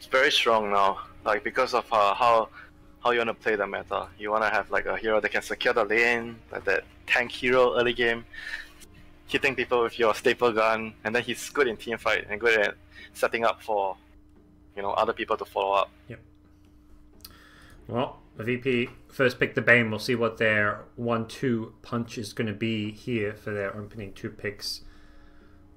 It's very strong now, like because of how you want to play the meta. You want to have like a hero that can secure the lane, like that tank hero early game, hitting people with your staple gun, and then he's good in team fight and good at setting up for, other people to follow up. Yep. Well, the VP first picked the Bane. We'll see what their 1-2 punch is going to be here for their opening 2 picks.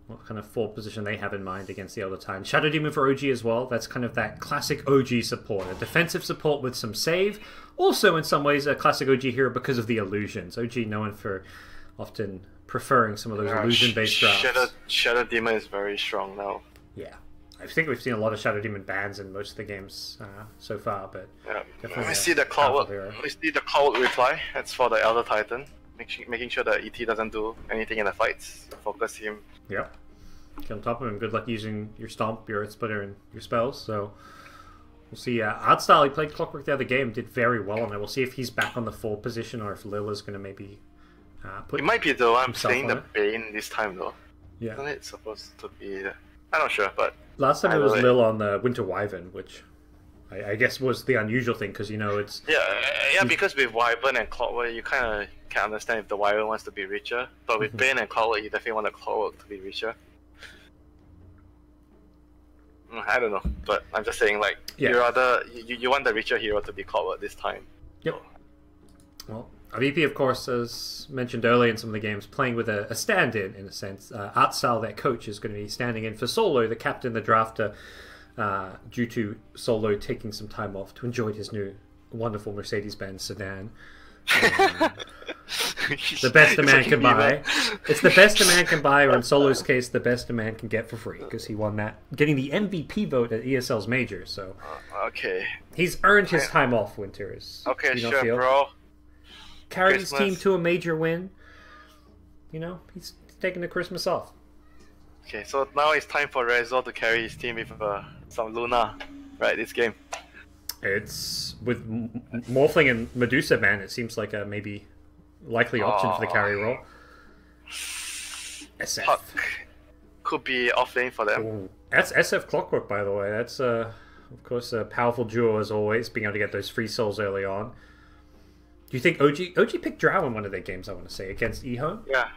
What kind of forward position they have in mind against the other time. Shadow Demon for OG as well. That's kind of that classic OG support. A defensive support with some save. Also, in some ways, a classic OG hero because of the illusions. OG known for often preferring some of those illusion-based drafts. Shadow Demon is very strong now. Yeah. I think we've seen a lot of Shadow Demon bans in most of the games so far, but definitely we see the Cloudwork. We see the Cloudwork reply. That's for the Elder Titan, making sure that ET doesn't do anything in the fights. Focus him. Yep. Get on top of him. Good luck using your Stomp, your Earth Splitter, and your spells. So we'll see. Artstyle, he played Clockwork the other game, did very well on it. We'll see if he's back on the forward position or if Lilla's going to maybe put. It might be though. I'm saying the Bane this time though. Yeah. Isn't it supposed to be? I'm not sure, but last time it was Lil on the Winter Wyvern, which I guess was the unusual thing because it's because with Wyvern and Clockwork you kind of can understand if the Wyvern wants to be richer, but with Bane and Clockwork you definitely want the Clockwork to be richer. I don't know, but I'm just saying you want the richer hero to be Clockwork this time. Yep. Well, VP, of course, as mentioned earlier in some of the games, playing with a stand-in a sense. Artstyle, their coach, is going to be standing in for Solo, the captain, the drafter, due to Solo taking some time off to enjoy his new wonderful Mercedes-Benz sedan. The best a man can buy. It's the best a man can buy, or in Solo's case, the best a man can get for free, because he won that, getting the MVP vote at ESL's major. So, okay, he's earned his time off. Winter is okay, sure, bro. Carried his team to a major win. He's taking the Christmas off. Okay, so now it's time for Rezo to carry his team with some Luna, right? This game. It's with Morphling and Medusa, man. It seems like a maybe likely option for the carry role. SF Puck could be off lane for them. Ooh. That's SF Clockwork, by the way. That's of course a powerful duo as always, being able to get those free souls early on. Do you think OG picked Drow in one of their games, I want to say, against Ehone? Yeah,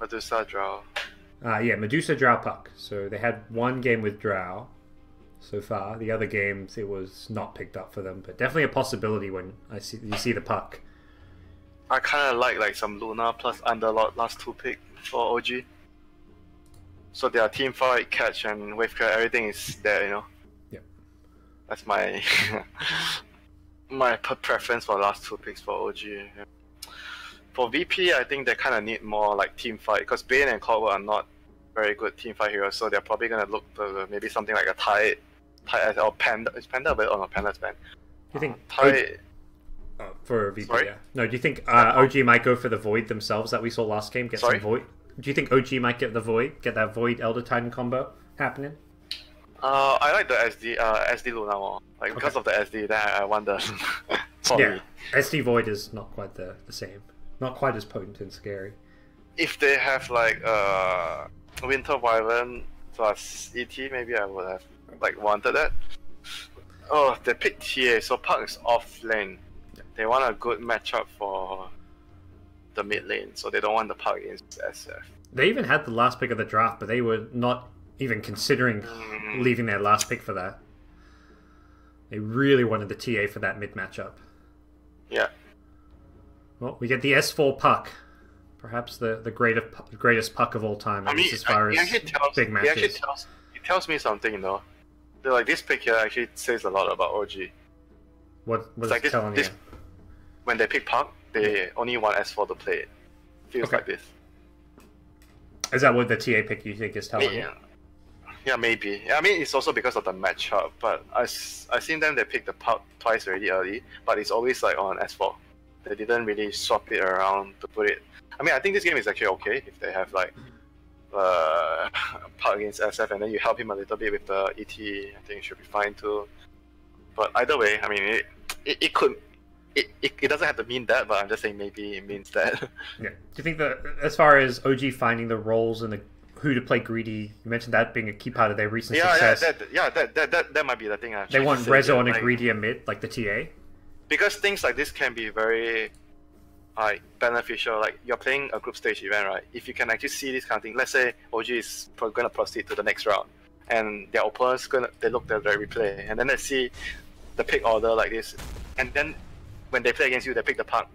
Medusa, Drow. Yeah, Medusa, Drow, Puck. So they had one game with Drow so far. The other games, it was not picked up for them, but definitely a possibility when you see the Puck. I kind of like some Luna plus Underlord last 2 pick for OG. So their team fight, catch, and wave clear, everything is there, Yep. That's my... my preference for the last 2 picks for OG. For VP, I think they kind of need more team fight, because Bane and Clockwork are not very good team fight heroes, so they're probably gonna look to maybe something like a Tide or Panda. Is Panda banned? Oh no, Panda's banned. Do you think Tide? For VP? Sorry? Yeah. No. Do you think OG might go for the Void themselves that we saw last game? Get some Void. Do you think OG might get the Void? Get that Void Elder Titan combo happening? I like the SD Luna more. Because of the SD, then I wonder. Yeah, SD Void is not quite the same. Not quite as potent and scary. If they have Winter Wyvern plus ET, maybe I would have wanted that. Oh, they picked TA, so Puck is off lane. They want a good matchup for the mid lane, so they don't want the Puck against SF. They even had the last pick of the draft, but they were not even considering leaving their last pick for that. They really wanted the TA for that mid matchup. Yeah. Well, we get the S4 Puck. Perhaps the greatest Puck of all time, as far as big matches. It tells me something, This pick here actually says a lot about OG. What is it telling you? When they pick Puck, they only want S4 to play it. Feels like this. Is that what the TA pick you think is telling you? Yeah, maybe. I mean, it's also because of the matchup, but I've seen them, they picked the Puck twice already early, but it's always on S4. They didn't really swap it around to put it. I mean, I think this game is actually okay if they have Puck against SF and then you help him a little bit with the ET. I think it should be fine too. But either way, I mean, it could. It doesn't have to mean that, but I'm just saying maybe it means that. Yeah. Do you think that as far as OG finding the roles in the who to play greedy. You mentioned that being a key part of their recent Yeah, success. that might be the thing. They want Rezo on a greedier mid, like the TA. Because things like this can be very beneficial. Like you're playing a group stage event, right? If you can actually see this kind of thing, let's say OG is going to proceed to the next round, and their opponents they look at their replay, and then they see the pick order like this, and then when they play against you, they pick the puck.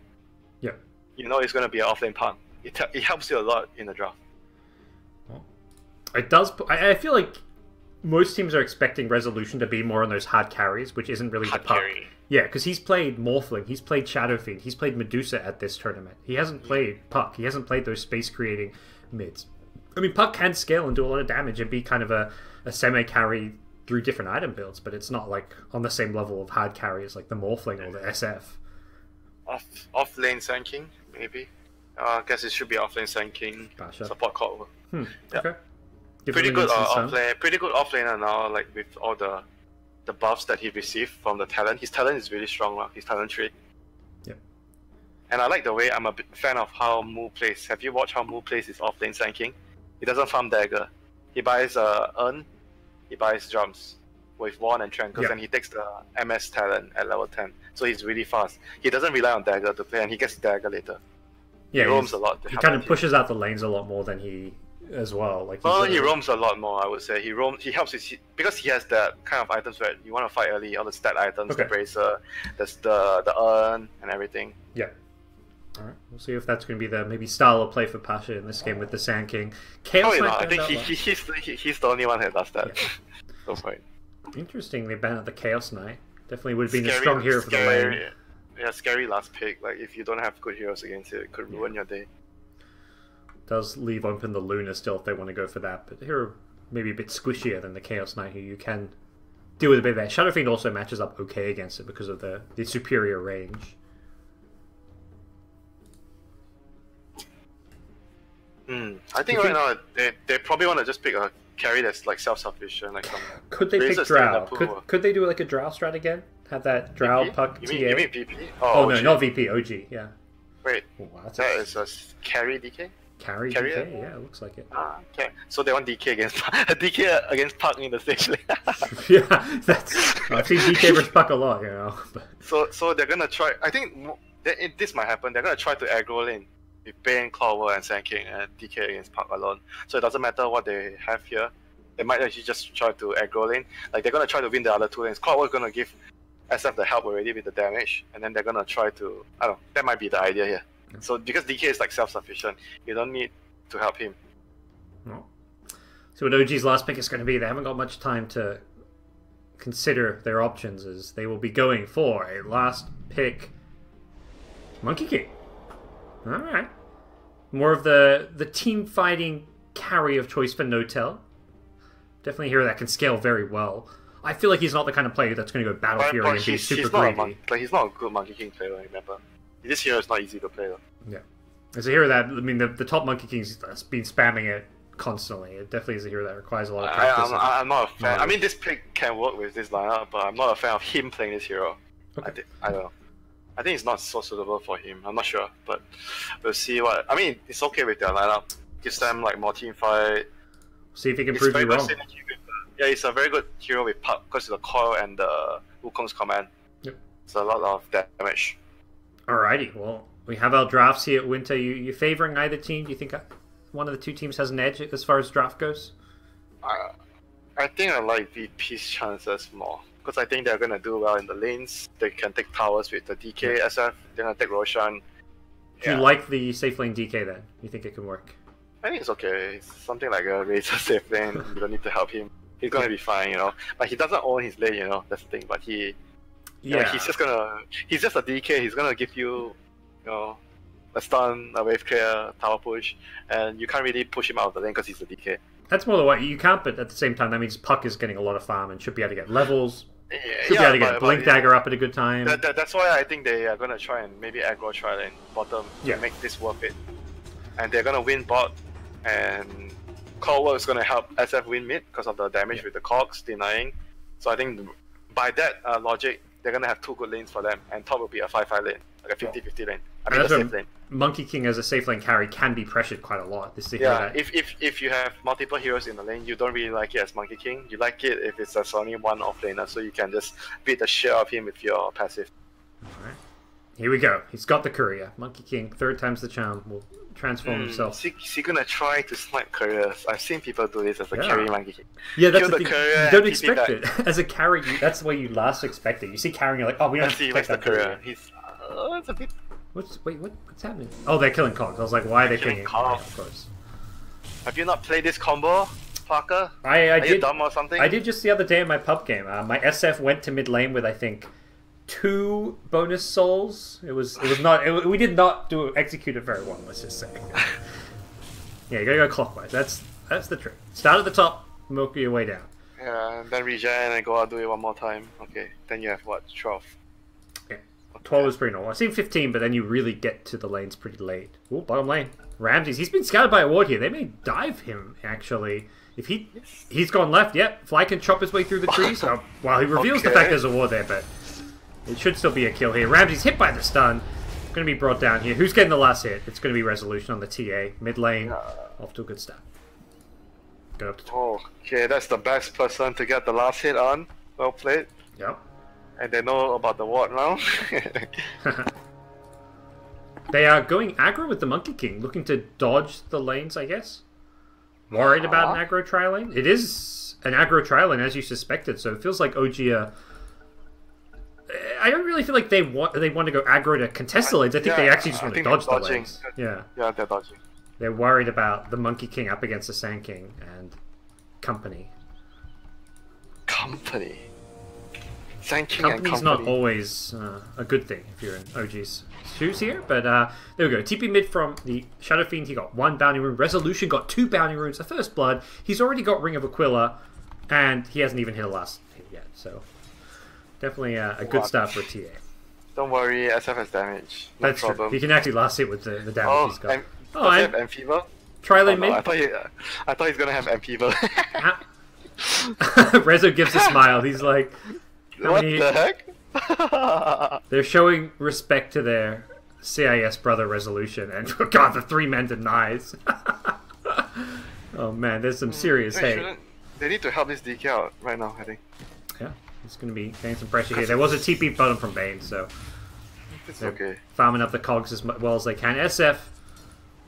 Yeah. You know it's going to be an offlane puck. It helps you a lot in the draft. It does. I feel like most teams are expecting Resolution to be more on those hard carries, which isn't really the puck. Carry. Yeah, because he's played Morphling, he's played Shadow Fiend, he's played Medusa at this tournament. He hasn't played Puck. He hasn't played those space-creating mids. I mean, Puck can scale and do a lot of damage and be kind of a semi-carry through different item builds, but it's not like on the same level of hard carriers like the Morphling or the SF. Off lane Sand maybe. I guess it should be off lane Sand support call. Yeah. Okay. Pretty good offlaner now, like with all the buffs that he received from the talent. His talent is really strong, his talent tree. Yep. And I like the way, I'm a big fan of how Mu plays. Have you watched how Mu plays his offlane Sand King? He doesn't farm dagger. He buys urn, he buys drums with Wand and Trankles, and he takes the MS talent at level 10. So he's really fast. He doesn't rely on dagger to play, and he gets dagger later. Yeah, he roams a lot. He kind of pushes out the lanes a lot more than he as well. Like he roams a lot more, I would say. He helps because he has that kind of items where you want to fight early, all the stat items, the bracer, the urn and everything. Yeah. Alright, we'll see if that's going to be the maybe style of play for Pasha in this game with the Sand King. Chaos Knight, I think he's the only one that does that. Yeah. Go for it. Interesting, they banned the Chaos Knight. Definitely would have been a strong hero for the lane. Yeah, scary last pick. Like if you don't have good heroes against it could ruin your day. Does leave open the Luna still if they want to go for that, but here maybe a bit squishier than the Chaos Knight, who you can deal with a bit of that. Shadow Fiend also matches up okay against it because of the superior range. I think right now they probably want to just pick a carry that's like self-sufficient, like some. Could they pick Drow? Could they do like a Drow strat again? Have that Drow Puck TA? You mean VP? Oh no, not VP. OG. Yeah. Wait, that is a carry DK. Carry DK? Yeah, it looks like it. Okay. So they want DK against DK against Puck in the stage lane. Yeah, I've seen DK versus Puck a lot, you know. So they're gonna try. I think this might happen. They're gonna try to aggro lane with Bane, Clover, and Sand King, and DK against Puck alone. So it doesn't matter what they have here. They might actually just try to aggro lane. Like they're gonna try to win the other two lanes. Clover's gonna give SF the help already with the damage, and then they're gonna try to. I don't know. That might be the idea here. So because DK is like self-sufficient, you don't need to help him. No. So what OG's last pick is going to be, they haven't got much time to consider their options, as they will be going for a last pick Monkey King. Alright. More of the team fighting carry of choice for Notel. Definitely a hero that can scale very well. I feel like he's not the kind of player that's going to go Battle Fury and be super greedy. He's not a good Monkey King player, remember? This hero is not easy to play though. Yeah. It's a hero that, I mean, the top Monkey King's been spamming it constantly. It definitely is a hero that requires a lot of practice. I'm not a fan. I mean, this pick can work with this lineup, but I'm not a fan of him playing this hero. Okay. I don't know. I think it's not so suitable for him. I'm not sure, but we'll see what. I mean, it's okay with their lineup. Gives them like more team fight. See if he can prove you wrong. Yeah, it's a very good hero with Puck because of the coil and the Wukong's command. Yep. It's a lot of damage. Alrighty, well, we have our drafts here at Winter. You favoring either team? Do you think one of the two teams has an edge as far as draft goes? I think I like VP's chances more, because I think they're going to do well in the lanes. They can take towers with the DK SF. They're going to take Roshan. Do you like the safe lane DK then? You think it can work? I think it's okay. It's something like a Razor safe lane. You don't need to help him. He's going to be fine, you know. But he doesn't own his lane, you know. That's the thing. But he's just a DK. He's gonna give you, a stun, a wave clear, tower push, and you can't really push him out of the lane because he's a DK. That's more the way you can't. But at the same time, that means Puck is getting a lot of farm and should be able to get levels. Should be able to get Blink Dagger up at a good time. That's why I think they are gonna try and maybe aggro tri lane bottom to make this worth it. And they're gonna win bot, and Caldwell is gonna help SF win mid because of the damage with the cogs denying. So I think by that logic, they're gonna have two good lanes for them, and top will be a 5-5 lane, like a 50-50 lane. I mean, the safe lane. Monkey King as a safe lane carry can be pressured quite a lot. This is Yeah, if you have multiple heroes in the lane, you don't really like it as Monkey King. You like it if it's only one offlaner, so you can just beat the shit out of him with your passive. Alright. Here we go. He's got the courier. Monkey King, third time's the charm, will transform himself. Is he gonna try to snipe couriers? I've seen people do this as a carry Monkey King. Yeah, that's Kill the the thing. courier You don't and expect TP it. As a carry, that's the way you last expect it. You see carrying, you're like, oh, we don't have to Let's see, protect where's the that courier? He's it's a bit. What's happening? Oh, they're killing Cogs. I was like, why are they Killing killing Cogs. Of course. Have you not played this combo, Parker? I Are did. you dumb or something? I did just the other day in my pub game. My SF went to mid lane with I think 2 bonus souls. It was not. We did not execute it very well. Let's just say. Yeah, you gotta go clockwise. That's the trick. Start at the top, milk your way down. Yeah, and then regen and go out do it one more time. Okay, then you have what, 12? Yeah. 12 is pretty normal. I've seen 15, but then you really get to the lanes pretty late. Ooh, bottom lane. Ramses, he's been scouted by a ward here. They may dive him, actually. If he's gone left, yep. Fly can chop his way through the trees. Well, he reveals the fact there's a ward there, but it should still be a kill here. Ramses hit by the stun. Going to be brought down here. Who's getting the last hit? It's going to be Resolution on the TA. Mid lane, off to a good start. Go up to 12. Okay, that's the best person to get the last hit on. Well played. Yep. And they know about the ward now. They are going aggro with the Monkey King, looking to dodge the lanes, I guess. Worried about an aggro tri lane? It is an aggro tri lane, as you suspected, so it feels like OG I don't really feel like they want to go aggro to contest the lanes. I think they actually just want to dodge the lanes. Yeah. Yeah, they're dodging. They're worried about the Monkey King up against the Sand King and company. Company? Sand King Company's and company. not always a good thing if you're in OG's shoes here, but there we go. TP mid from the Shadow Fiend, he got 1 bounty rune. Resolution got 2 bounty runes. The First Blood, he's already got Ring of Aquila, and he hasn't even hit a last hit yet, so definitely a good start for a TA. Don't worry, SF has damage. No That's problem. true. He can actually last hit with the damage he's got. Does he have M-Fever? Tri-lane mid? I thought he's gonna have M-Fever. Rezo gives a smile. He's like, what the heck? They're showing respect to their CIS brother Resolution, and God, the 3-man denies. Oh man, there's some serious hate. They need to help this DK out right now, I think. Yeah, it's going to be getting some pressure here. There was a TP bottom from Bane, so it's they're okay. farming up the cogs as well as they can. SF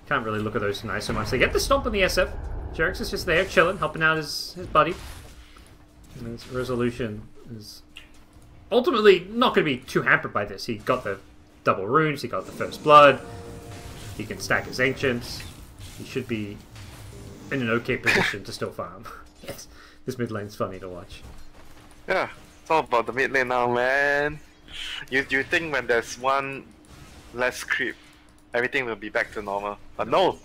can't really look at those tonight so much. They get the stomp on the SF. Jerix is just there, chilling, helping out his buddy. And his Resolution is ultimately not going to be too hampered by this. He got the double runes, he got the First Blood, he can stack his Ancients. He should be in an okay position to still farm. Yes, this mid lane's funny to watch. Yeah, it's all about the mid lane now, man. You think when there's one less creep, everything will be back to normal. But no,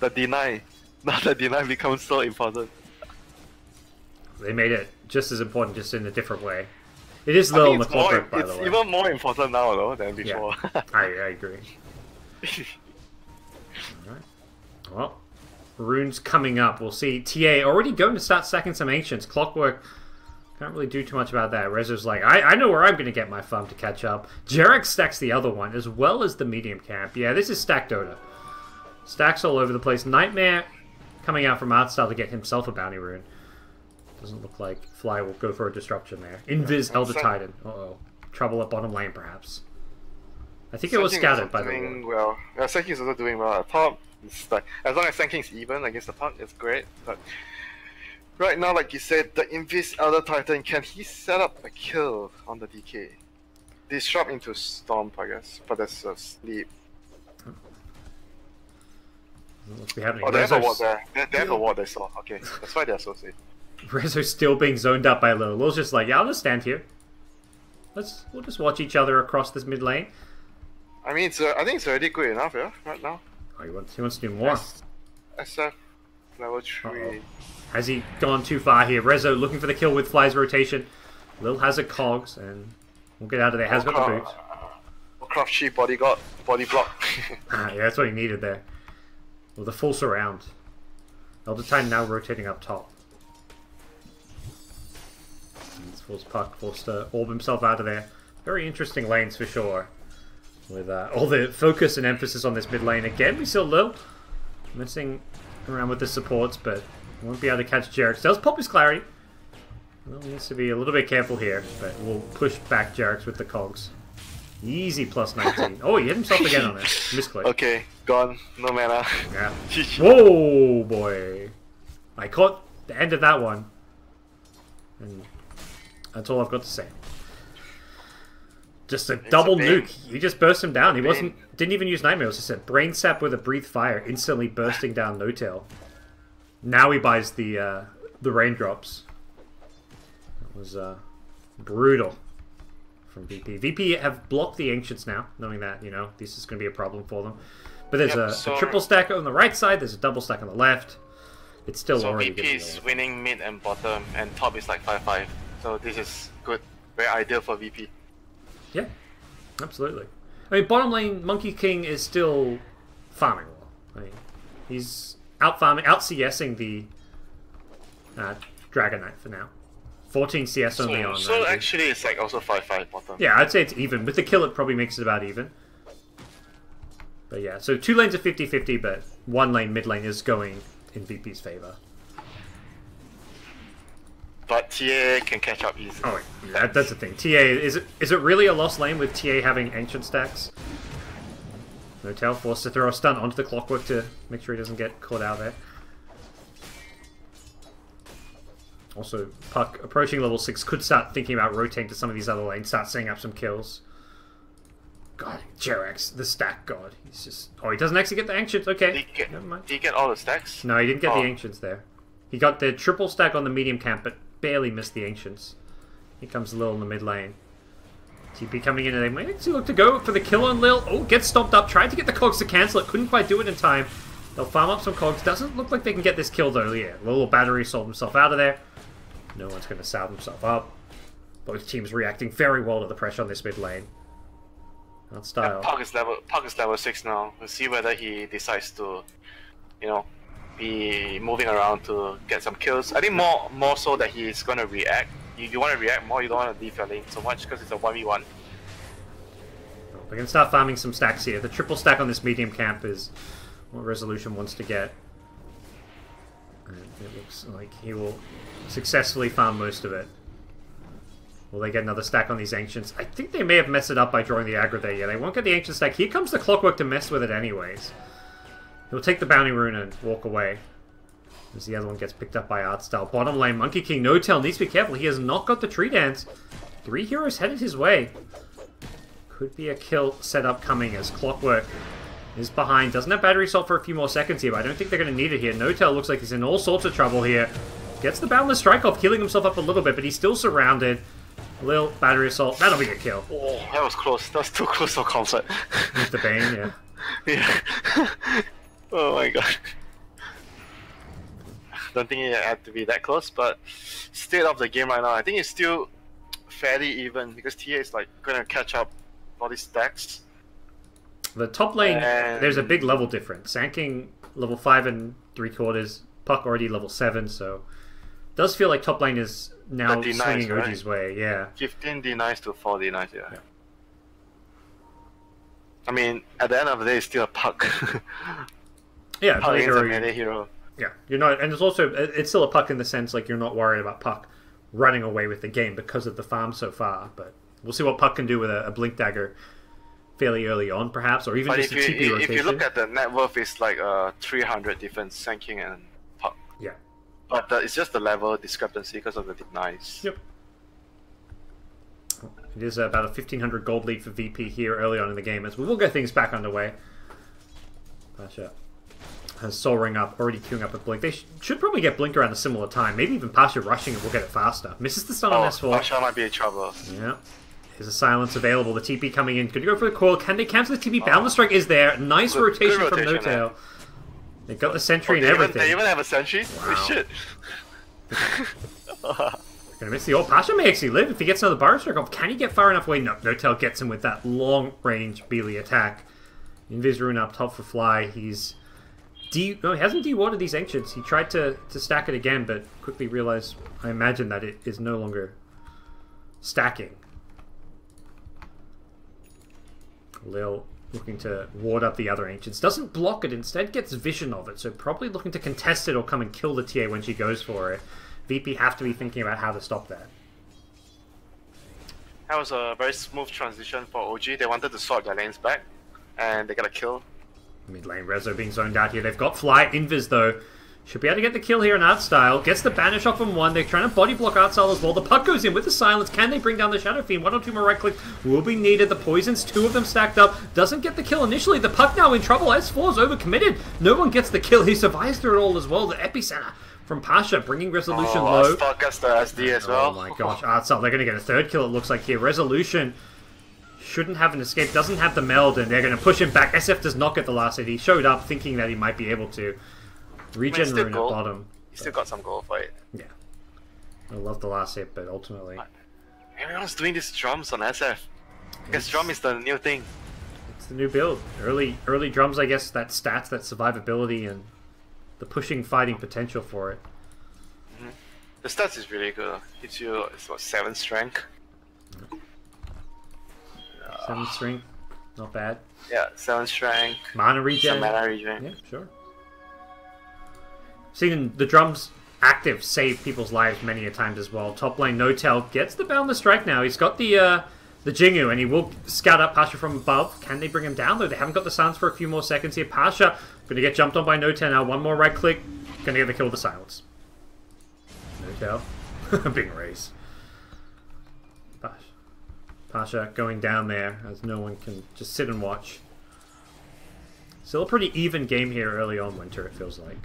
the deny. Now the deny becomes so important. They made it just as important, just in a different way. It is low on the clockwork, by the way. It's even more important now, though, than before. Yeah, I agree. Alright. Well, runes coming up. We'll see. TA already going to start stacking some Ancients. Clockwork, can't really do too much about that. Rezo's like, I know where I'm going to get my farm to catch up. Jarek stacks the other one, as well as the medium camp. Yeah, this is stacked Dota. Stacks all over the place. Nightmare coming out from Artstyle to get himself a bounty rune. Doesn't look like Fly will go for a disruption there. Invis Elder Titan. Uh-oh. Trouble at bottom lane, perhaps. I think it was scouted, by the way. Well. Yeah, Senking's also doing well. At top, it's like, as long as Senking's even against the puck, it's great. But right now, like you said, the Invis Elder Titan, can he set up a kill on the DK? Disrupt into Stomp, I guess. But that's a sleep. What's be happening? Oh, they have a ward there. They have a ward, they saw. Okay, that's why they're so safe. Rezo's still being zoned up by Lil. Lil's just like, yeah, I'll just stand here. We'll just watch each other across this mid lane. I mean, I think it's already good enough, yeah, right now. Oh, he wants to do more. SF level 3. Has he gone too far here? Rezo looking for the kill with Fly's rotation. Lil has a cogs, and we'll get out of there. Has got the boots. Craft cheap body block. Yeah, that's what he needed there. Well, the full surround. Elder Titan now rotating up top. Forced puck, forced to orb himself out of there. Very interesting lanes for sure. With all the focus and emphasis on this mid lane. Again, we saw Lil messing around with the supports, but won't be able to catch Jerax. Does pop his clarity. Well, needs to be a little bit careful here, but we'll push back Jerax with the cogs. Easy plus 19. Oh, he hit himself again on it. Misclick. Okay, gone. No mana. Yeah. Whoa, boy. I caught the end of that one. And that's all I've got to say. Just a double nuke. He just burst him down. He didn't even use Nightmare. It was just a brain sap with a breathe fire, instantly bursting down No-Tail. Now he buys the raindrops. That was brutal from VP. VP have blocked the Ancients now, knowing that, you know, this is going to be a problem for them. But there's a triple stack on the right side, there's a double stack on the left. It's still already VP is winning mid and bottom, and top is like 5-5. So this is good. Very ideal for VP. Yeah, absolutely. I mean, bottom lane, Monkey King is still farming well. I mean, he's out farming, out CSing the Dragon Knight for now. 14 CS only on. So actually, it's like also 5-5 bottom. Yeah, I'd say it's even. With the kill, it probably makes it about even. But yeah, so 2 lanes are 50-50, but 1 lane, mid lane, is going in VP's favor. But TA can catch up easily. Oh, yeah, that's the thing. TA, is it really a lost lane with TA having Ancient stacks? No-Tail forced to throw a stun onto the Clockwork to make sure he doesn't get caught out there. Also, Puck, approaching level 6, could start thinking about rotating to some of these other lanes, start setting up some kills. God, Jerax, the stack god. He's just... Oh, he doesn't actually get the Ancients. Okay, never mind. Did he get all the stacks? No, he didn't get the Ancients there. He got the triple stack on the medium camp, but barely missed the Ancients. Here comes Lil in the mid lane. TP coming in and they might actually look to go for the kill on Lil. Oh, gets stomped up. Tried to get the cogs to cancel it. Couldn't quite do it in time. They'll farm up some cogs. Doesn't look like they can get this kill though. Yeah, Lil battery sold himself out of there. No one's going to salve himself up. Both teams reacting very well to the pressure on this mid lane. Not style. Puck is level 6 now. We'll see whether he decides to, you know, be moving around to get some kills. I think more so that he's going to react. You want to react more, you don't want to leave your lane so much because it's a 1v1. We're going to start farming some stacks here. The triple stack on this medium camp is what Resolution wants to get. And it looks like he will successfully farm most of it. Will they get another stack on these Ancients? I think they may have messed it up by drawing the aggro there. Yeah, they won't get the Ancient stack. Here comes the Clockwork to mess with it anyways. He'll take the Bounty Rune and walk away. As the other one gets picked up by Artstyle. Bottom lane, Monkey King, No-Tail needs to be careful. He has not got the Tree Dance. 3 heroes headed his way. Could be a kill setup coming as Clockwork is behind. Doesn't have Battery Assault for a few more seconds here, but I don't think they're going to need it here. No-Tail looks like he's in all sorts of trouble here. Gets the Boundless Strike off, healing himself up a little bit, but he's still surrounded. Lil, Battery Assault, that'll be a kill. Oh, that was close. That was too close for comfort. With the Bane, yeah. Yeah. Oh my god. Don't think it had to be that close, but state of the game right now, I think it's still fairly even because TA is like gonna catch up all these stacks. The top lane, there's a big level difference. Sand King level 5 and 3/4, Puck already level 7, so it does feel like top lane is now swinging OG's way. Yeah. 15 D9s to 4 D9s, yeah. I mean, at the end of the day, it's still a Puck. Yeah, Puck is a melee hero. Yeah, you're not, and it's still a Puck in the sense like you're not worried about Puck running away with the game because of the farm so far. But we'll see what Puck can do with a Blink Dagger fairly early on, perhaps, or even just a TP rotation. If you look at the net worth, it's like 300 difference, Sand King and Puck. Yeah, but it's just the level discrepancy because of the denies. Yep. It is about a 1,500 gold lead for VP here early on in the game, as we will get things back underway. Pasha has Soul Ring up, already queuing up with Blink. They should probably get Blink around a similar time. Maybe even Pasha rushing it will get it faster. Misses the stun on S4. Pasha might be in trouble. Yeah. There's a silence available. The TP coming in. Could you go for the coil? Can they cancel the TP? Boundless Strike is there. Nice rotation from No-Tail. They got the sentry and everything. They even have a sentry? Wow. Holy shit. Gonna miss the ult. Pasha may actually live if he gets another Burrow Strike off. Can he get far enough away? No. No-Tail gets him with that long-range Beely attack. Invis Rune up top for Fly. He's... No, he hasn't de-watered these Ancients. He tried to stack it again, but quickly realized, I imagine, that it is no longer stacking. Lil looking to ward up the other Ancients. Doesn't block it, instead gets vision of it, so probably looking to contest it or come and kill the TA when she goes for it. VP have to be thinking about how to stop that. That was a very smooth transition for OG. They wanted to swap their lanes back, and they got a kill. Mid lane Rezo being zoned out here. They've got Fly. Invis though should be able to get the kill here in Artstyle. Gets the banish off from one. They're trying to body block Artstyle as well. The puck goes in with the silence. Can they bring down the Shadow Fiend? 1 or 2 more right clicks will be needed. The poisons, 2 of them stacked up. Doesn't get the kill initially. The puck now in trouble. S4's overcommitted. No one gets the kill. He survives through it all as well. The epicenter from Pasha bringing Resolution low. Artstyle gets the SD as well. Oh my gosh, Artstyle, they're going to get a 3rd kill it looks like here. Resolution shouldn't have an escape, doesn't have the meld, and they're going to push him back. SF does not get the last hit. He showed up thinking that he might be able to regen rune at bottom. He still got some gold for it. Yeah. I love the last hit, but ultimately... Everyone's doing these drums on SF. I guess drum is the new thing. It's the new build. Early drums, I guess, that stats, that survivability, and the pushing, fighting potential for it. The stats is really good. Gives you, it's what, 7 strength? 7 strength, not bad. Yeah, 7 strength. Mana regen. Some mana regen. Yeah, sure. Seeing the drums active save people's lives many a times as well. Top lane Notel gets the Boundless Strike now. He's got the Jingu, and he will scout up Pasha from above. Can they bring him down though? They haven't got the silence for a few more seconds here. Pasha gonna get jumped on by Notel now. 1 more right click. Gonna get the kill with the silence. Notel. Big race. Pasha going down there as no one can just sit and watch. Still a pretty even game here early on, Winter, it feels like.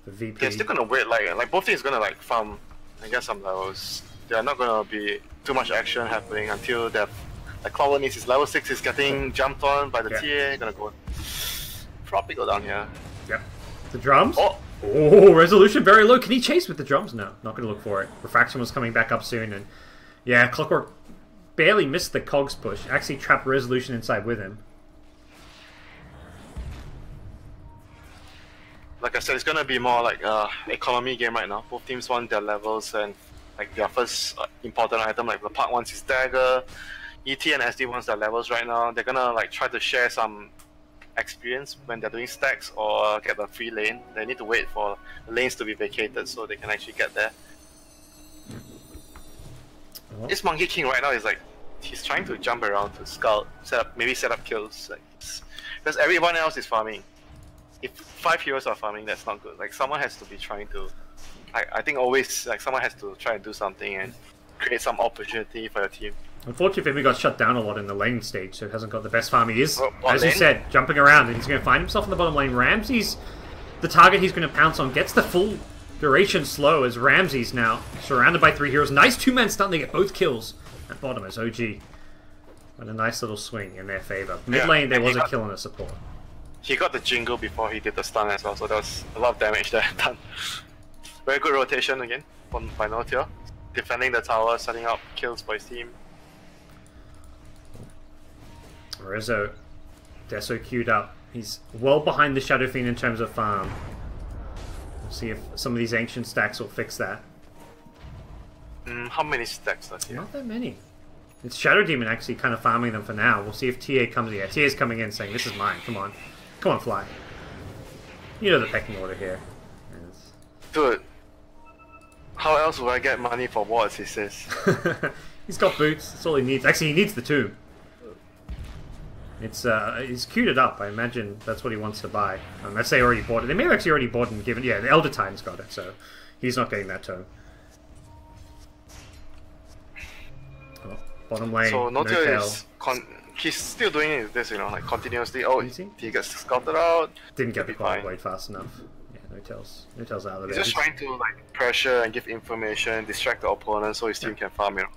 The VP. They're still gonna wait, like both teams gonna like farm, I guess, some levels. They're not gonna be too much action happening until they've, like Clover needs his level 6 is getting jumped on by the TA. Gonna go, probably go down here. Yep. The drums? Oh, Resolution very low. Can he chase with the drums? No, not going to look for it. Refraction was coming back up soon, and yeah, Clockwork barely missed the cogs push. Actually trapped Resolution inside with him. Like I said, it's gonna be more like economy game right now. Both teams want their levels and like their first important item. Like the Park wants his dagger, ET and SD wants their levels right now. They're gonna like try to share some experience when they're doing stacks or get a free lane. They need to wait for the lanes to be vacated so they can actually get there. Oh. This Monkey King right now is like, he's trying to jump around to scout, maybe set up kills. Like, because everyone else is farming. If 5 heroes are farming, that's not good. Like someone has to be trying to, I think always like someone has to try and do something and create some opportunity for your team. Unfortunately, we got shut down a lot in the lane stage, so he hasn't got the best farm. He is, as lane? you said, jumping around, and he's going to find himself in the bottom lane. Ramsey's the target he's going to pounce on. Gets the full duration slow as Ramsey's now surrounded by 3 heroes. Nice 2-man stun. They get both kills at bottom as OG. And a nice little swing in their favor. Mid lane, there was a kill and a support. He got the jingle before he did the stun as well, so there was a lot of damage there done. Very good rotation again by Notia. Defending the tower, setting up kills for his team. Rezo, Deso queued up. He's well behind the Shadow Fiend in terms of farm. We'll see if some of these ancient stacks will fix that. How many stacks does he have? Not that many. It's Shadow Demon actually kind of farming them for now. We'll see if TA comes in. Yeah, TA's coming in saying, this is mine, come on. Come on, Fly. You know the pecking order here. Dude, how else will I get money for wards, he says. He's got boots, that's all he needs. Actually, he needs the tomb. He's queued it up. I imagine that's what he wants to buy. Unless they already bought it. They may have actually already bought it and given... Yeah, the Elder Titan's got it, so he's not getting that tome. Oh, bottom lane, so no is... he's still doing this, you know, like continuously. Oh, he gets scouted out. Didn't get the bottom blade fast enough. Yeah, no tells out of He's there. just trying to like pressure and give information, distract the opponent so his team can farm, you know.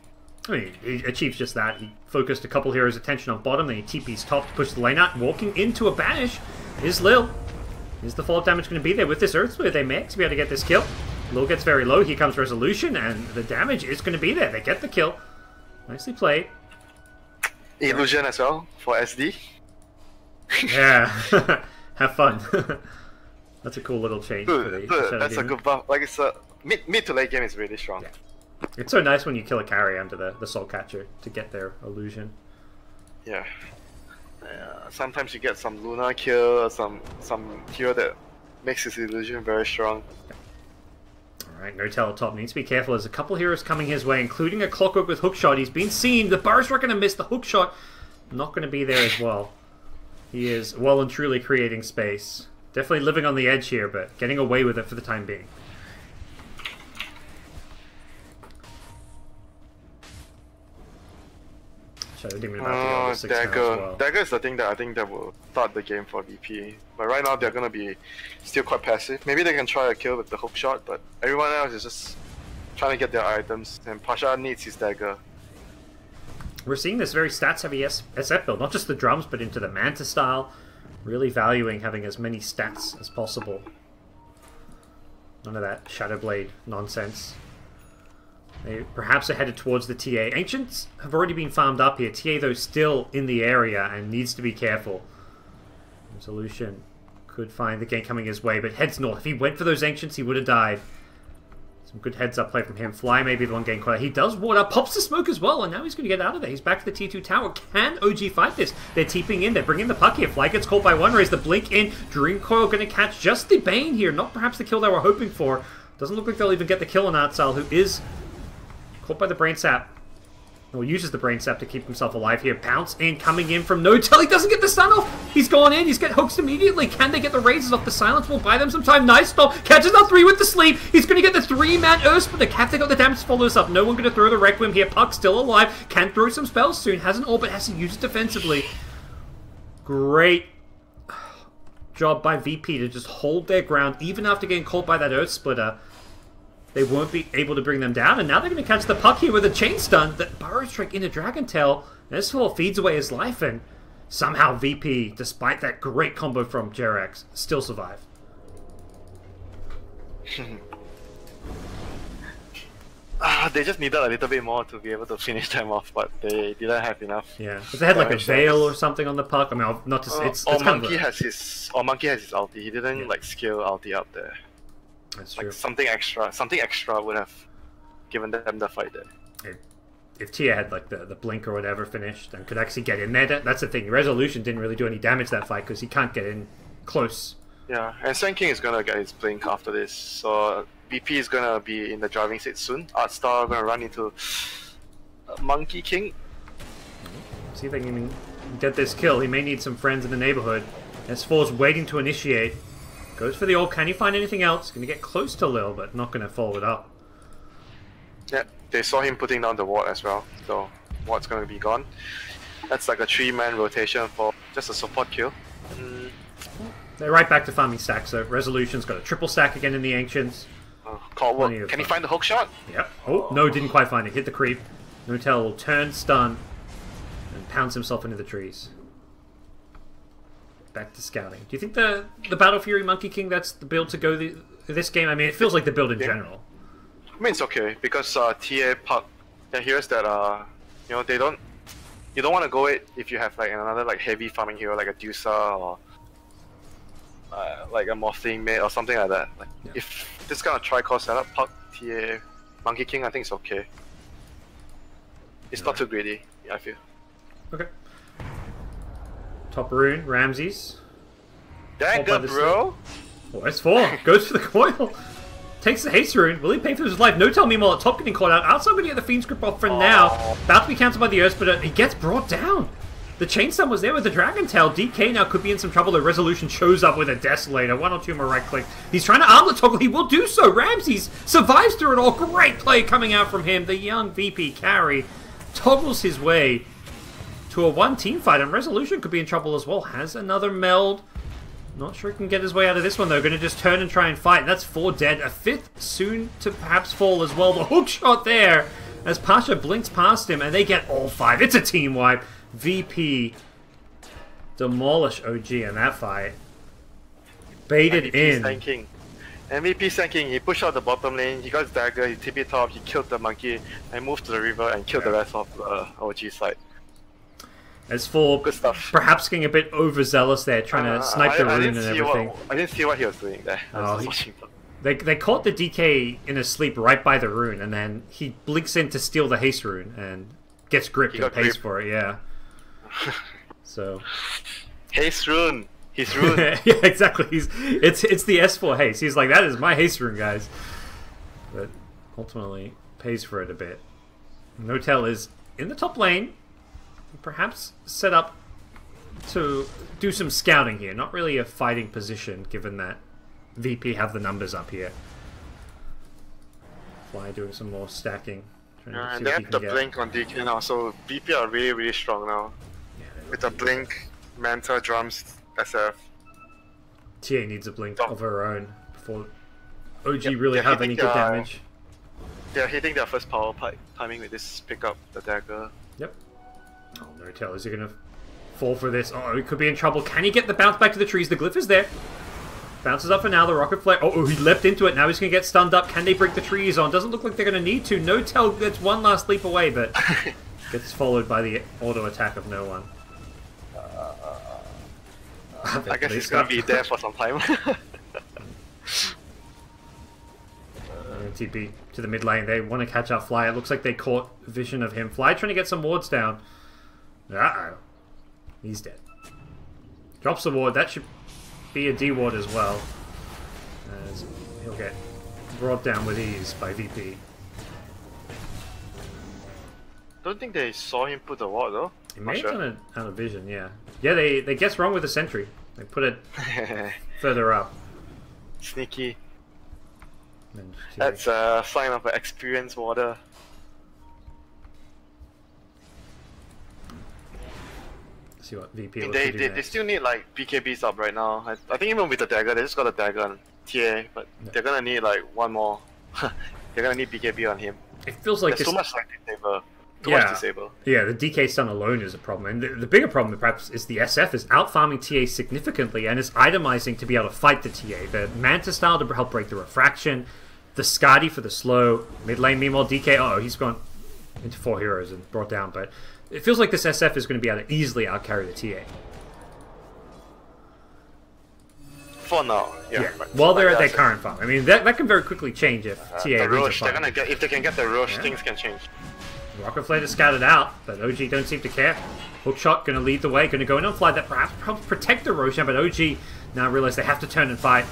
I mean, he achieves just that. He focused a couple heroes' attention on bottom, then he TP's top to push the lane out. Walking into a banish is Lil. Is the fall damage going to be there with this Earth Split? They may actually be able to get this kill. Lil gets very low. Here comes Resolution, and the damage is going to be there. They get the kill. Nicely played. Illusion as well for SD. Yeah, have fun. That's a cool little change for the that's Shadow a good buff. Like it's a mid to late game is really strong. Yeah. It's so nice when you kill a carry under the Soul Catcher to get their illusion. Yeah. Sometimes you get some Luna kill or some hero that makes his illusion very strong. Alright, No Tail top needs to be careful. There's a couple heroes coming his way, including a Clockwork with hookshot. He's been seen. The Burrow's not going to miss the hookshot. Not going to be there as well. He is well and truly creating space. Definitely living on the edge here, but getting away with it for the time being. Shadow Demon about to go to 6 now as well. Dagger is the thing that I think that will start the game for VP. But right now they're gonna be still quite passive. Maybe they can try a kill with the hook shot, but everyone else is just trying to get their items. And Pasha needs his dagger. We're seeing this very stats-heavy SF build, not just the drums, but into the Manta style. Really valuing having as many stats as possible. None of that Shadow Blade nonsense. They perhaps are headed towards the TA. Ancients have already been farmed up here. TA, though, still in the area and needs to be careful. Resolution could find the gank coming his way, but heads north. If he went for those Ancients, he would have died. Some good heads-up play from him. Fly may be the one getting caught. He does ward up, pops the smoke as well, and now he's going to get out of there. He's back to the T2 tower. Can OG fight this? They're TPing in. They're bringing the puck here. Fly gets caught by one raise. The blink in. Dream Coil going to catch just the Bane here. Not perhaps the kill they were hoping for. Doesn't look like they'll even get the kill on Artsal, who is caught by the Brain Sap. Or uses the Brain Sap to keep himself alive here. Bounce in, coming in from No Tail. He doesn't get the stun off. He's gone in. He's getting hooked immediately. Can they get the raises off? The silence will buy them some time. Nice stop. Catches out 3 with the sleep. He's going to get the 3-man Earth, but the Cat they got the damage to follow this up. No one going to throw the Requiem here. Puck still alive. Can throw some spells soon. Has an ult, but has to use it defensively. Great job by VP to just hold their ground, even after getting caught by that Earth Splitter. They won't be able to bring them down, and now they're going to catch the puck here with a chain stun that burrows straight into Dragon Tail. S4 feeds away his life, and somehow VP, despite that great combo from Jerax, still survive. They just needed a little bit more to be able to finish them off, but they didn't have enough. Yeah, if they had like a veil or something on the puck, I mean, not to it's Monkey has his ulti. He didn't like skill ulti up there. That's true. Like something extra would have given them the fight there. If Tia had like the blink or whatever finished and could actually get in there, that's the thing. Resolution didn't really do any damage that fight because he can't get in close. Yeah, and Sand King is gonna get his blink after this, so BP is gonna be in the driving seat soon. Artstar gonna run into Monkey King. See if they can get this kill. He may need some friends in the neighborhood. S4's waiting to initiate. Goes for the ult. Can he find anything else? Going to get close to Lil, but not going to follow it up. Yeah, they saw him putting down the ward as well, so ward's going to be gone. That's like a 3-man rotation for just a support kill. They're right back to farming stacks, so Resolution's got a triple stack again in the Ancients. Can he find the hook shot? Yep. Oh, no, didn't quite find it. Hit the creep. No Tail will turn, stun, and pounds himself into the trees. Back to scouting. Do you think the Battle Fury Monkey King, that's the build to go this game? I mean, it feels like the build in general. I mean, it's okay because TA Puck, they're heroes that you know, you don't want to go it if you have like another like heavy farming hero like a Dusa or like a Morphling Mate or something like that. Like if this kind of tri-core setup, Puck, TA, Monkey King, I think it's okay. It's not too greedy, I feel. Okay. Top rune, Ramses. Dagger, bro! Oh, S4 goes for the coil. Takes the haste rune. Will he pay for his life? No Tail meanwhile at top getting caught out. Outside going to get the Fiend's Grip off for now. About to be cancelled by the Earth, but he gets brought down. The chain stun was there with the Dragon Tail. DK now could be in some trouble. The Resolution shows up with a Desolator. 1 or 2 more right click. He's trying to arm the toggle. He will do so. Ramses survives through it all. Great play coming out from him. The young VP carry toggles his way to a 1-team fight, and Resolution could be in trouble as well. Has another meld. Not sure he can get his way out of this one, though. Going to just turn and try and fight. And that's 4 dead. A 5th soon to perhaps fall as well. The hook shot there as Pasha blinks past him, and they get all 5. It's a team wipe. VP demolish OG in that fight. Baited in. MVP Sand King, he pushed out the bottom lane, he got his dagger, he tipped it top, he killed the monkey, and moved to the river and killed the rest of the OG side. As for Good stuff. perhaps getting a bit overzealous there, trying to snipe the rune and everything. I didn't see what he was doing there. I was watching. They caught the DK in a sleep right by the rune, and then he blinks in to steal the haste rune and gets gripped and pays for it. Yeah. So. Haste rune. He's rune. Yeah, exactly. It's the S4 haste. He's like, that is my haste rune, guys. But ultimately pays for it a bit. Notel is in the top lane. Perhaps set up to do some scouting here. Not really a fighting position, given that VP have the numbers up here. Fly doing some more stacking. They have the blink on DK now, so VP are really, really strong now. Yeah, with the blink, Manta, drums, SF. TA needs a blink of her own before OG really have any good damage. They're hitting their first power pipe timing with this pickup, the dagger. Yep. Oh, Notel, is he going to fall for this? Oh, he could be in trouble. Can he get the bounce back to the trees? The glyph is there. Bounces up for now, the rocket flare. Oh, he leapt into it. Now he's going to get stunned up. Can they break the trees on? Doesn't look like they're going to need to. Notel gets one last leap away, but gets followed by the auto attack of no one. I guess he's going to be there for some time. TP to the mid lane. They want to catch out Fly. It looks like they caught vision of him. Fly trying to get some wards down. Uh-oh. He's dead. Drops the ward. That should be a D ward as well. As he'll get brought down with ease by VP. Don't think they saw him put the ward though. He may have done it out of vision, yeah. Yeah, they guessed wrong with the sentry. They put it further up. Sneaky. That's a sign of an experienced warder. See what VP they still need like BKBs up right now. I think even with the dagger, they just got a dagger on TA, but they're gonna need like one more. They're gonna need BKB on him. It feels like there's so much like disable. Too much disable. Yeah, the DK stun alone is a problem, and the bigger problem perhaps is the SF is out farming TA significantly and is itemizing to be able to fight the TA. The Manta style to help break the refraction. The Skadi for the slow. Mid lane, meanwhile, DK, he's gone into 4 heroes and brought down, but it feels like this SF is going to be able to easily outcarry the TA. For now, yeah. Right. While they're at their current farm. I mean, that can very quickly change if TA the Roche, they're gonna get, if they can get the Roche, things can change. Rocket Flare is scouted out, but OG don't seem to care. Hookshot going to lead the way, going to go in on Fly. That perhaps helps protect the Roshan, but OG now realize they have to turn and fight.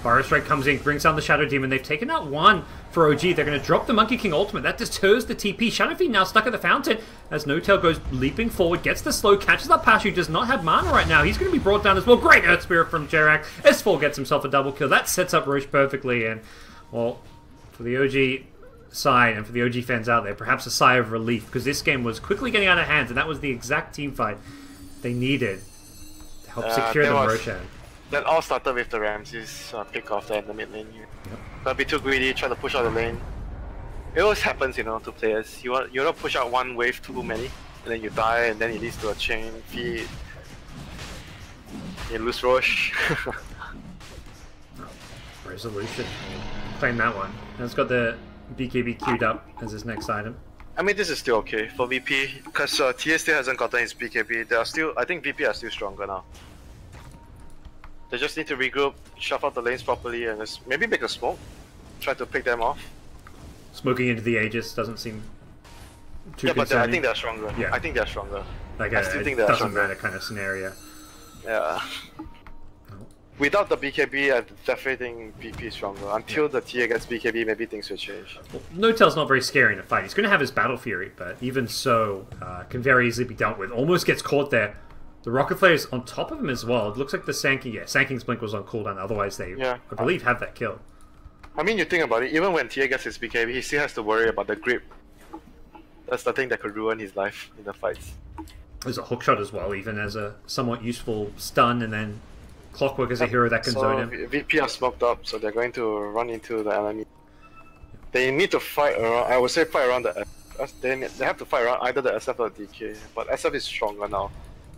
Fire Strike comes in, brings down the Shadow Demon. They've taken out one for OG. They're going to drop the Monkey King ultimate. That deters the TP. Shadow Fiend now stuck at the fountain as Notel goes leaping forward, gets the slow, catches up Pashu, does not have mana right now. He's going to be brought down as well. Great Earth Spirit from Jerak. S4 gets himself a double kill. That sets up Roche perfectly, and, well, for the OG side and for the OG fans out there, perhaps a sigh of relief, because this game was quickly getting out of hand, and that was the exact team fight they needed to help secure the Roshan. That all started with the Ramses pick off there in the mid lane here. Don't be too greedy, try to push out the lane. It always happens, you know, to players. You want to push out one wave too many, and then you die, and then it leads to a chain feed. You lose Roche. Resolution. Claim that one. And it's got the BKB queued up as his next item. I mean, this is still okay for VP, because TA still hasn't gotten his BKB. They are still, I think VP are still stronger now. They just need to regroup, shuffle out the lanes properly, and just maybe make a smoke. Try to pick them off. Smoking into the Aegis doesn't seem too but concerning. I think they're stronger. Yeah. I think they're stronger. Like I still think they're doesn't stronger. matter kind of scenario. Yeah. Without the BKB, I definitely think VP is stronger. Until the TA gets BKB, maybe things will change. Well, Notel's not very scary in a fight. He's going to have his Battle Fury, but even so, can very easily be dealt with. Almost gets caught there. The Rocket Flare is on top of him as well. It looks like the Sanking, Sanking's Blink was on cooldown, otherwise they, I believe, have that kill. I mean, you think about it, even when TA gets his BKB, he still has to worry about the grip. That's the thing that could ruin his life in the fights. There's a hookshot as well, even as a somewhat useful stun, and then Clockwork is a hero that can zone him. VP are smoked up, so they're going to run into the enemy. They need to fight around, I would say fight around the SF. They have to fight around either the SF or the DK, but SF is stronger now.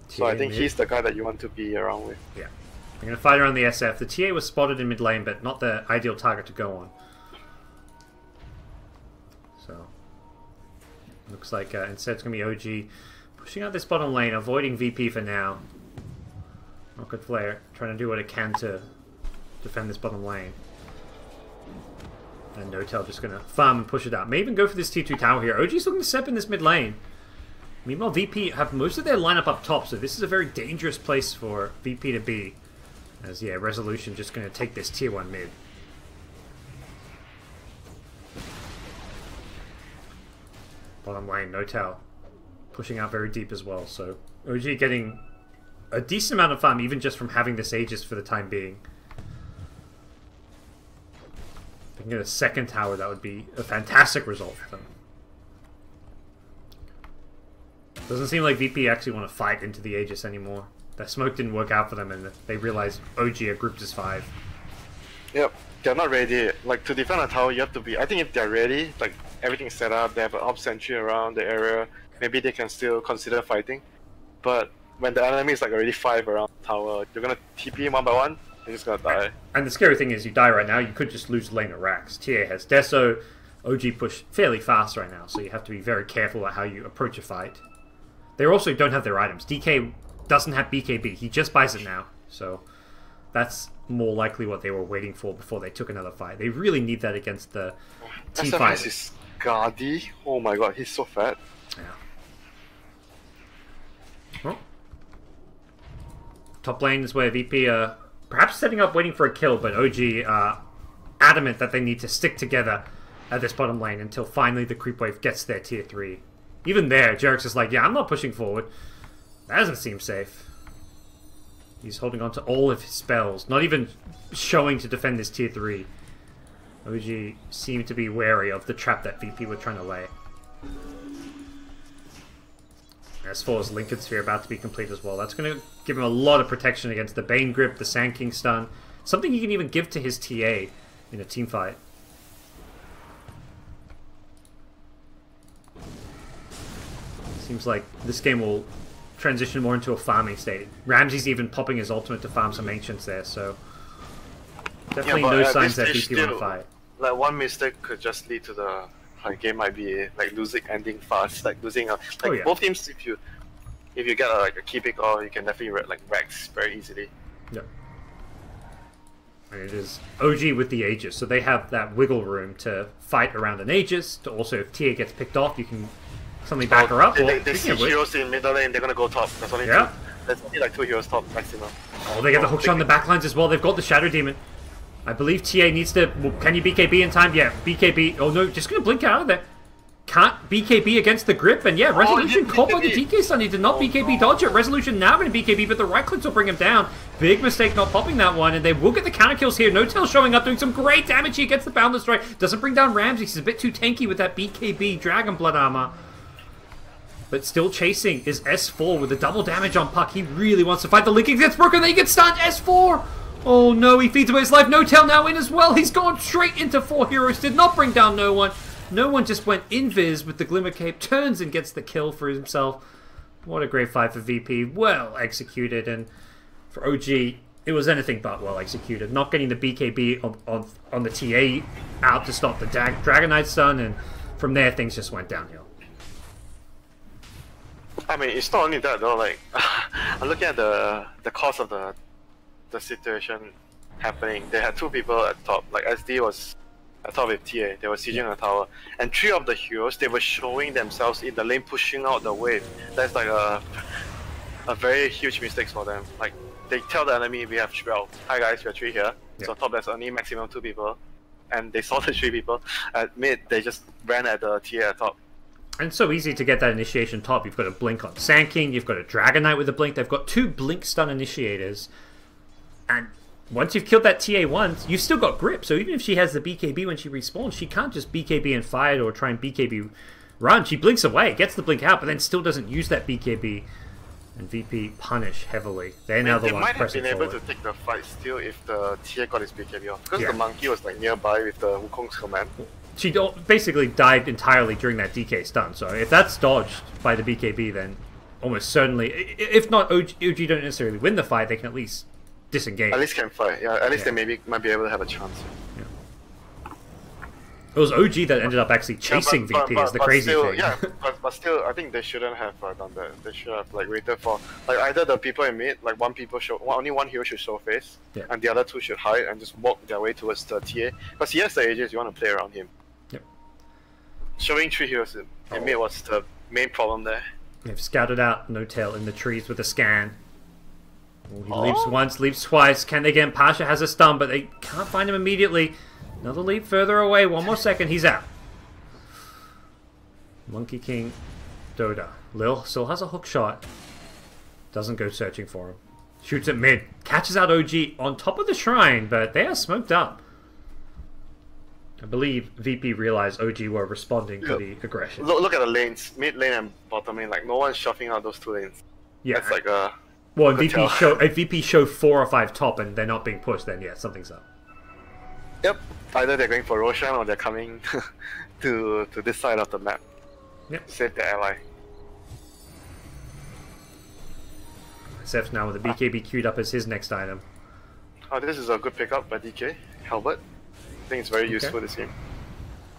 So I think he's the guy that you want to be around with. Yeah. They're going to fight around the SF. The TA was spotted in mid lane, but not the ideal target to go on. So, looks like instead it's going to be OG Pushing out this bottom lane, avoiding VP for now. Rocket Flare trying to do what it can to defend this bottom lane. And Notel just going to farm and push it out. May even go for this tier 2 tower here. OG's looking to step in this mid lane. Meanwhile, VP have most of their lineup up top, so this is a very dangerous place for VP to be. As, yeah, Resolution just going to take this tier 1 mid. Bottom lane, Notel pushing out very deep as well. So OG getting a decent amount of farm, even just from having this Aegis for the time being. If they can get a second tower, that would be a fantastic result for them. Doesn't seem like VP actually want to fight into the Aegis anymore. That smoke didn't work out for them, and they realized OG are grouped as 5. Yep, they're not ready. Like, to defend a tower, you have to be... I think if they're ready, like, everything's set up, they have an op sentry around the area, maybe they can still consider fighting. But when the enemy is like already 5 around the tower, you're gonna TP one by one, you're just gonna die. And the scary thing is, you die right now, you could just lose lane of Rax. TA has Deso, OG push fairly fast right now, so you have to be very careful at how you approach a fight. They also don't have their items. DK doesn't have BKB, he just buys it now, so that's more likely what they were waiting for before they took another fight. They really need that against the T5. SFS is Guardy. Oh my god, he's so fat. Yeah. Well, top lane is where VP are perhaps setting up waiting for a kill, but OG are adamant that they need to stick together at this bottom lane until finally the creep wave gets their tier 3. Even there, Jerick's is like, yeah, I'm not pushing forward. That doesn't seem safe. He's holding on to all of his spells, not even showing to defend this tier 3. OG seemed to be wary of the trap that VP were trying to lay. S4's Lincoln Sphere about to be complete as well. That's going to give him a lot of protection against the Bane Grip, the Sand King stun. Something he can even give to his TA in a team fight. Seems like this game will transition more into a farming state. Ramsey's even popping his ultimate to farm some Ancients there, so definitely no signs that VP want to fight. Like, one mistake could just lead to the game might be like losing ending fast, like losing a both teams. If you get like a key pick off, you can definitely like Rex very easily. Yep. And it is OG with the Aegis, so they have that wiggle room to fight around an Aegis. To also, if Tia gets picked off, you can suddenly back her up. They see heroes in middle lane, they're gonna go top. That's only two. There's only like 2 heroes top maximum. Oh, they get the hook shot on the backlines as well. They've got the Shadow Demon. I believe TA needs to... Well, can you BKB in time? Yeah, BKB. Oh no, just gonna blink out of there. Can't BKB against the grip, and yeah, Resolution caught by the DK stun. He did not BKB dodge it. Resolution now going to BKB, but the right clicks will bring him down. Big mistake not popping that one, and they will get the counter kills here. Notel showing up, doing some great damage here. Gets the Boundless Strike. Doesn't bring down Ramsey. He's a bit too tanky with that BKB Dragon Blood armor. But still chasing is S4 with the double damage on Puck. He really wants to fight. The linking gets broken, then he gets stunned. S4! Oh no, he feeds away his life. Notel now in as well. He's gone straight into 4 heroes. Did not bring down no one. No one just went invis with the Glimmer Cape. Turns and gets the kill for himself. What a great fight for VP. Well executed. And for OG, it was anything but well executed. Not getting the BKB on the TA out to stop the Dragon Knight stun. And from there, things just went downhill. I mean, it's not only that though. Like, I'm looking at the cause of the situation happening. They had 2 people at top. Like, SD was at top with TA. They were sieging the tower, and 3 of the heroes, they were showing themselves in the lane, pushing out the wave. That's like a very huge mistake for them. Like, they tell the enemy, we have 12. Hi guys, we are 3 here. Yeah. So top there's only maximum 2 people, and they saw the 3 people. At mid, they just ran at the TA at top. And it's so easy to get that initiation top. You've got a blink on Sand King, you've got a Dragon Knight with a blink. They've got 2 blink stun initiators. And once you've killed that TA once, you've still got grip. So even if she has the BKB when she respawns, she can't just BKB and fight or try and BKB run. She blinks away, gets the blink out, but then still doesn't use that BKB. And VP punish heavily. They're now the ones pressing forward. They might have been able to take the fight still if the TA got his BKB off. Because the monkey was like nearby with the Wukong's command. She basically died entirely during that DK stun. So if that's dodged by the BKB, then almost certainly, if not OG don't necessarily win the fight, they can at least disengage. At least can fight, yeah. At least they might be able to have a chance. Yeah. It was OG that ended up actually chasing VP is the crazy still, thing. Yeah, but still, I think they shouldn't have done that. They should have like waited for like either the people in mid, like only one hero should show face, yeah. and the other two should hide and just walk their way towards the TA. Because he has the ages, you want to play around him. Yep. Showing 3 heroes in mid was the main problem there. They've scouted out No Tail in the trees with a scan. He leaps once, leaps twice. Can they get him? Pasha has a stun, but they can't find him immediately. Another leap further away. One more second. He's out. Monkey King, Dota. Lil still has a hook shot. Doesn't go searching for him. Shoots at mid. Catches out OG on top of the shrine, but they are smoked up. I believe VP realized OG were responding to the aggression. Look at the lanes. Mid lane and bottom lane. Like, no one's shoving out those 2 lanes. Yeah. That's like a... Well, if VP show 4 or 5 top and they're not being pushed, then yeah, something's up. Yep. Either they're going for Roshan or they're coming to this side of the map. Yep. Save the ally. Seth's now with the BKB queued up as his next item. Oh, this is a good pickup by DK. Halberd. I think it's very useful this game.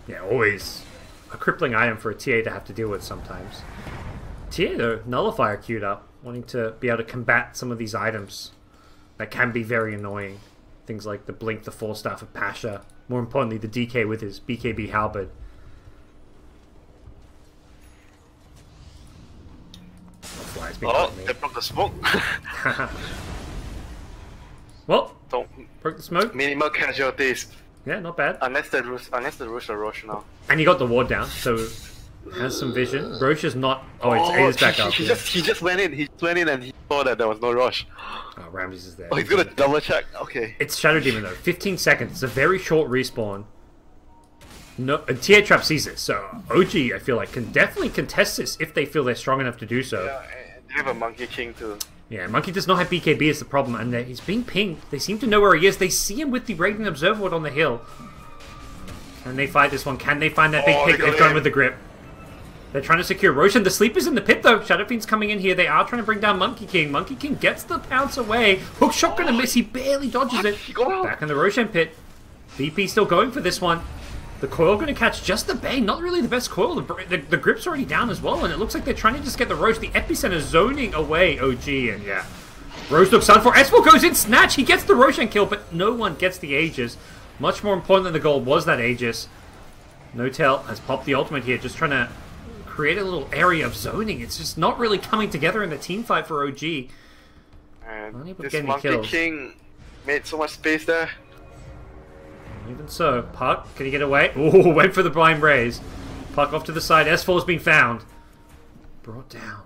Yeah, always a crippling item for a TA to have to deal with sometimes. TA though, Nullifier queued up, wanting to be able to combat some of these items that can be very annoying. Things like the Blink, the Force Staff of Pasha. More importantly, the DK with his BKB Halberd. Oh, they broke the smoke. Well, don't broke the smoke. Minimal casualties. Yeah, not bad. Unless they lose a Roche now. And he got the ward down, so has some vision. Roche is not. Oh, it's back up. He just went in. He went in and he saw that there was no Roche. Oh, Ramses is there. Oh, he's gonna double check. Okay. It's Shadow Demon though. 15 seconds. It's a very short respawn. No, and TA Trap sees this, so OG I feel like can definitely contest this if they feel they're strong enough to do so. Yeah, and they have a Monkey King too. Yeah, Monkey does not have BKB is the problem, and he's being pinged. They seem to know where he is. They see him with the Radiant Observer on the hill. Can they fight this one? Can they find that big pick? They've gone with the grip. They're trying to secure Roshan. The sleeper's in the pit though. Shadow Fiend's coming in here. They are trying to bring down Monkey King. Monkey King gets the pounce away. Hook shot gonna miss. He barely dodges it. Back in the Roshan pit. VP still going for this one. The coil going to catch just the Bane. Not really the best coil. The grip's already down as well, and it looks like they're trying to just get the Roche. The epicenter zoning away OG, and yeah. Roche looks on for S4 goes in, snatch. He gets the Roshan kill, but no one gets the Aegis. Much more important than the gold was that Aegis. No Tail has popped the ultimate here, just trying to create a little area of zoning. It's just not really coming together in the team fight for OG. And this Monkey King made so much space there. Even so, Puck, can he get away? Ooh, went for the blind raise. Puck off to the side. S4's been found. Brought down.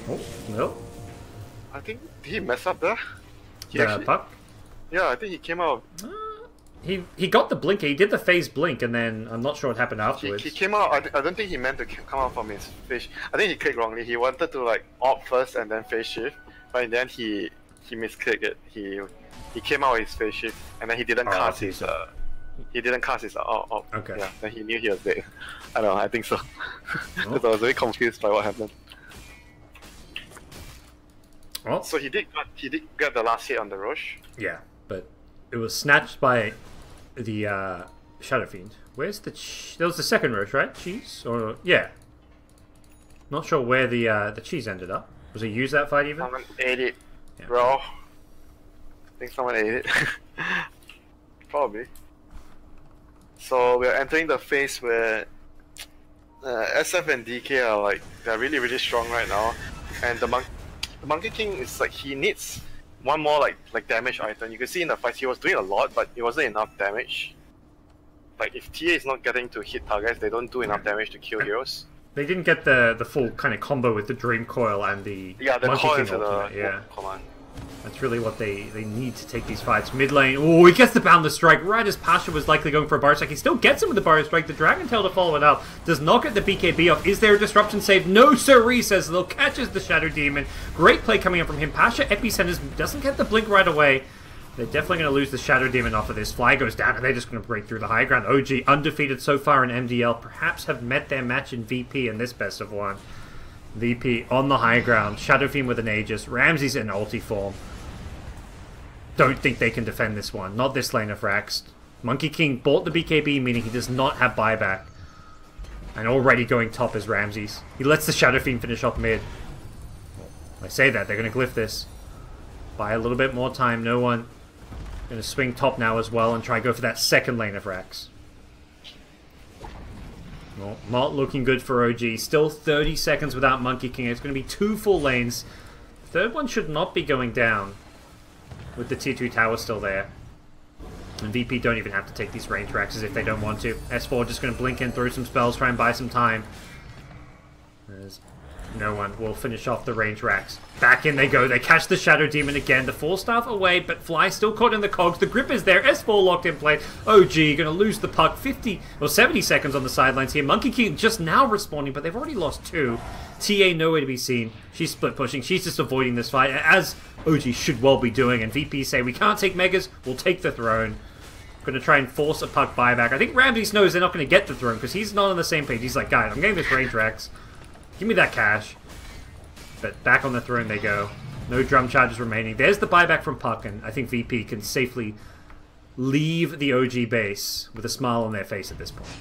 Oh, no. I think, did he mess up there? Puck? Yeah, I think he came out. He got the blink. He did the phase blink, and then I'm not sure what happened afterwards. He came out. I don't think he meant to come out from his fish. I think he clicked wrongly. He wanted to like opt first and then phase shift, but then he misclicked it. He came out with his phase shift, and then he didn't cast his. He didn't cast his Okay. Yeah, then he knew he was dead. I don't know. I think so. Because I was very confused by what happened. Well, so he did get the last hit on the Roche. Yeah, but it was snatched by the Shadow Fiend. Where's the that was the second Roche, right? Cheese? Or yeah. Not sure where the cheese ended up. Was he used that fight even? Someone ate it, yeah. Bro. I think someone ate it. Probably. So we're entering the phase where SF and DK are like they're really strong right now, and the Monkey King is like he needs one more like damage item. You can see in the fight he was doing a lot, but it wasn't enough damage. Like if TA is not getting to hit targets, they don't do enough damage to kill heroes. They didn't get the full kind of combo with the Dream Coil and the Monkey coil King ultimate. Yeah. Command. That's really what they need to take these fights. Mid lane, oh, he gets the Boundless Strike right as Pasha was likely going for a Bar Strike. He still gets him with the Bar Strike. The Dragon Tail to follow it up. Does not get the BKB off. Is there a disruption save? No, sirree, says Lil. Catches the Shadow Demon. Great play coming up from him. Pasha Epicenters doesn't get the blink right away. They're definitely going to lose the Shadow Demon off of this. Fly goes down, and they're just going to break through the high ground. OG, undefeated so far in MDL, perhaps have met their match in VP in this best of one. VP on the high ground. Shadow Fiend with an Aegis. Ramses in ulti form. Don't think they can defend this one. Not this lane of Raxed. Monkey King bought the BKB, meaning he does not have buyback. And already going top is Ramses. He lets the Shadow Fiend finish off mid. I say that, they're going to glyph this. Buy a little bit more time, no one. Going to swing top now as well and try to go for that second lane of Rax. Well, not looking good for OG. Still 30 seconds without Monkey King. It's going to be 2 full lanes. Third one should not be going down with the tier 2 tower still there. And VP don't even have to take these range Raxes if they don't want to. S4 just going to blink in, throw some spells, try and buy some time. There's no one will finish off the range Rax. Back in they go. They catch the Shadow Demon again. The Force Staff away, but Fly still caught in the cogs. The grip is there. S4 locked in play. OG going to lose the puck. 50 or 70 seconds on the sidelines here. Monkey King just now responding, but they've already lost 2. TA nowhere to be seen. She's split pushing. She's just avoiding this fight, as OG should well be doing. And VP say, we can't take Megas. We'll take the throne. Going to try and force a puck buyback. I think Ramses knows they're not going to get the throne because he's not on the same page. He's like, guys, I'm getting this range Rax. Give me that cash. But back on the throne they go. No drum charges remaining. There's the buyback from Puck, and I think VP can safely leave the OG base with a smile on their face at this point.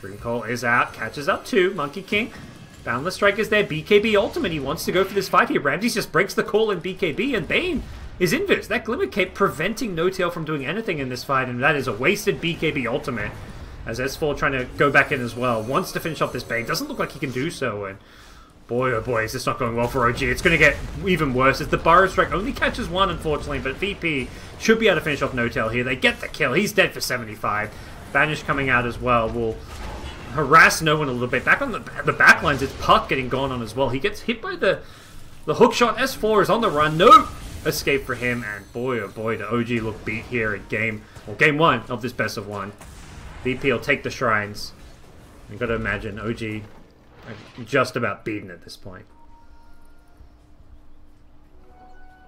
Dream Call is out. Catches up too. Monkey King. Boundless Strike is there. BKB ultimate. He wants to go for this fight here. Ramses just breaks the call in BKB, and Bane is inverse. That Glimmer Cape preventing No Tail from doing anything in this fight, and that is a wasted BKB ultimate. As S4 trying to go back in as well. Wants to finish off this Bane. Doesn't look like he can do so, and boy, oh boy, is this not going well for OG. It's going to get even worse as the Burrow Strike only catches 1, unfortunately, but VP should be able to finish off No Tail here. They get the kill. He's dead for 75. Banish coming out as well will harass no one a little bit. Back on the backlines, it's Puck getting gone on as well. He gets hit by the hook shot. S4 is on the run. No escape for him, and boy, oh boy, the OG look beat here at game 1 of this best of 1. VP will take the shrines. You've got to imagine OG just about beaten at this point.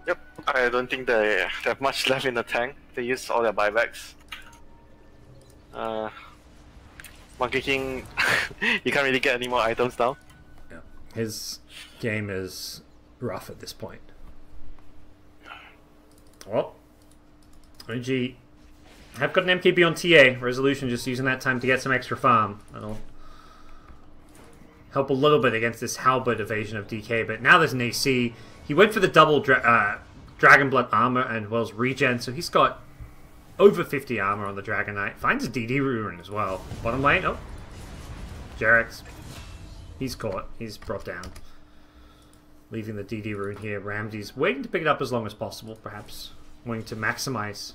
Yep, I don't think they have much left in the tank. They used all their buybacks. Monkey King, you can't really get any more items now. Yeah. His game is rough at this point. Well, OG have got an MKB on TA. Resolution just using that time to get some extra farm. That'll help a little bit against this halberd evasion of DK, but now there's an AC. He went for the double Dragon Blood armor and Wells regen, so he's got over 50 armor on the Dragon Knight. Finds a DD rune as well. Bottom lane, oh. Jarex. He's caught. He's brought down. Leaving the DD rune here. Ramses waiting to pick it up as long as possible, perhaps wanting to maximize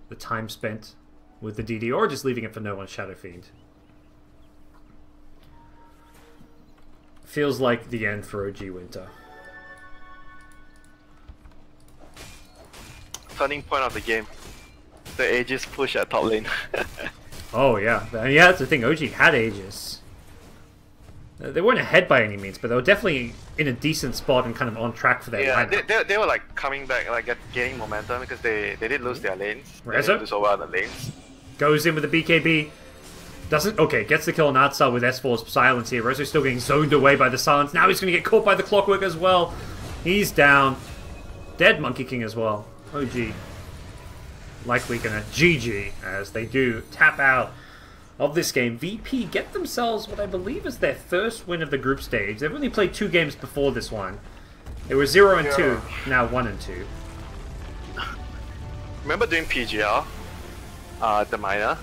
the time spent with the DD, or just leaving it for no one Shadow Fiend. Feels like the end for OG Winter. Turning point of the game. The Aegis push at top lane. Oh yeah, yeah, that's the thing. OG had Aegis. They weren't ahead by any means, but they were definitely in a decent spot and kind of on track for their lineup. They were like coming back, like gaining momentum because they did lose their lanes. Rezo they did lose over the lanes. Goes in with the BKB. Doesn't, okay, gets the kill on outside with S4's silence here. Rezo's still getting zoned away by the silence. Now he's going to get caught by the clockwork as well. He's down. Dead Monkey King as well. OG. Likely going to GG as they do tap out of this game. VP get themselves what I believe is their first win of the group stage. They've only played 2 games before this one. They were 0 and 2, now 1 and 2. Remember doing PGR, the minor?